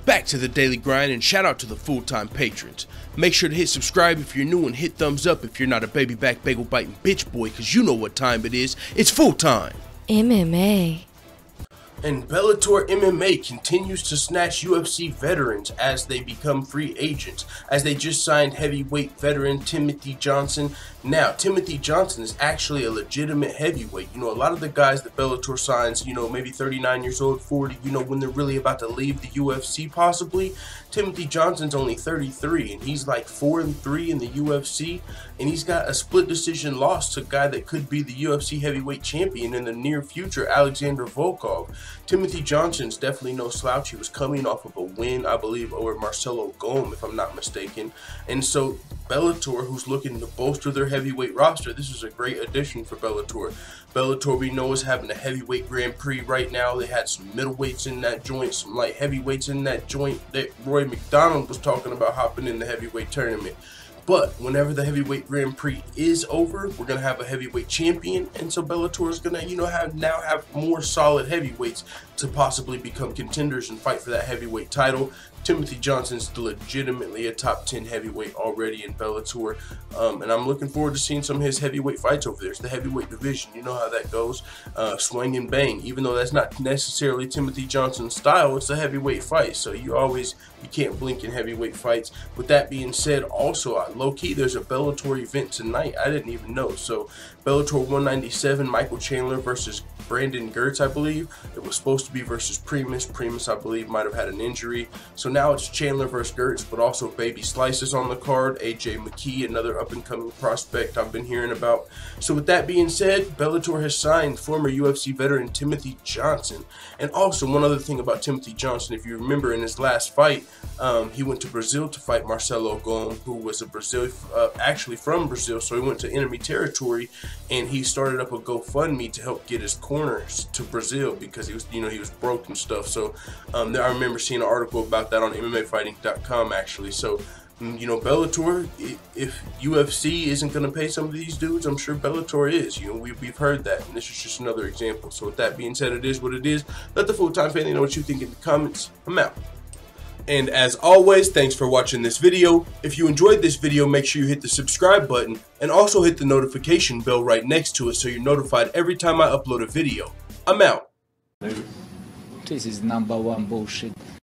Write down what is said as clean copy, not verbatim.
Back to the daily grind, and shout out to the full-time patrons. Make sure to hit subscribe if you're new and hit thumbs up if you're not a baby back bagel biting bitch boy, cause you know what time it is. It's full time. MMA. And Bellator MMA continues to snatch UFC veterans as they become free agents, as they just signed heavyweight veteran Timothy Johnson. Now, Timothy Johnson is actually a legitimate heavyweight. You know, a lot of the guys that Bellator signs, you know, maybe 39 years old, 40, you know, when they're really about to leave the UFC possibly. Timothy Johnson's only 33, and he's like 4-3 in the UFC, and he's got a split decision loss to a guy that could be the UFC heavyweight champion in the near future, Alexander Volkov. Timothy Johnson's definitely no slouch. He was coming off of a win, I believe, over Marcelo Golm, if I'm not mistaken. And so Bellator, who's looking to bolster their heavyweight roster, this is a great addition for Bellator. Bellator, we know, is having a heavyweight Grand Prix right now. They had some middleweights in that joint, some light heavyweights in that joint. That Roy McDonald was talking about hopping in the heavyweight tournament. But whenever the heavyweight Grand Prix is over, we're gonna have a heavyweight champion, and so Bellator is gonna, you know, have more solid heavyweights to possibly become contenders and fight for that heavyweight title. Timothy Johnson's legitimately a top 10 heavyweight already in Bellator, and I'm looking forward to seeing some of his heavyweight fights over there. It's the heavyweight division, you know how that goes, swing and bang. Even though that's not necessarily Timothy Johnson's style, it's a heavyweight fight, so you can't blink in heavyweight fights. With that being said, also low-key, there's a Bellator event tonight. I didn't even know. So Bellator 197, Michael Chandler versus Brandon Gertz, I believe. It was supposed to be versus Primus. Primus, I believe, might have had an injury. So now it's Chandler versus Gertz, but also Baby Slices on the card. AJ McKee, another up-and-coming prospect I've been hearing about. So with that being said, Bellator has signed former UFC veteran Timothy Johnson. And also, one other thing about Timothy Johnson, if you remember in his last fight, he went to Brazil to fight Marcelo Golm, who was actually from Brazil, so he went to enemy territory, and he started up a GoFundMe to help get his corners to Brazil because he was broke and stuff. So I remember seeing an article about that on MMAfighting.com actually. So you know, Bellator, if UFC isn't going to pay some of these dudes, I'm sure Bellator is. You know, we've heard that, and this is just another example. So with that being said, it is what it is. Let the full-time family know what you think in the comments. I'm out. And as always, thanks for watching this video. If you enjoyed this video, make sure you hit the subscribe button and also hit the notification bell right next to it so you're notified every time I upload a video. I'm out. This is #1 bullshit.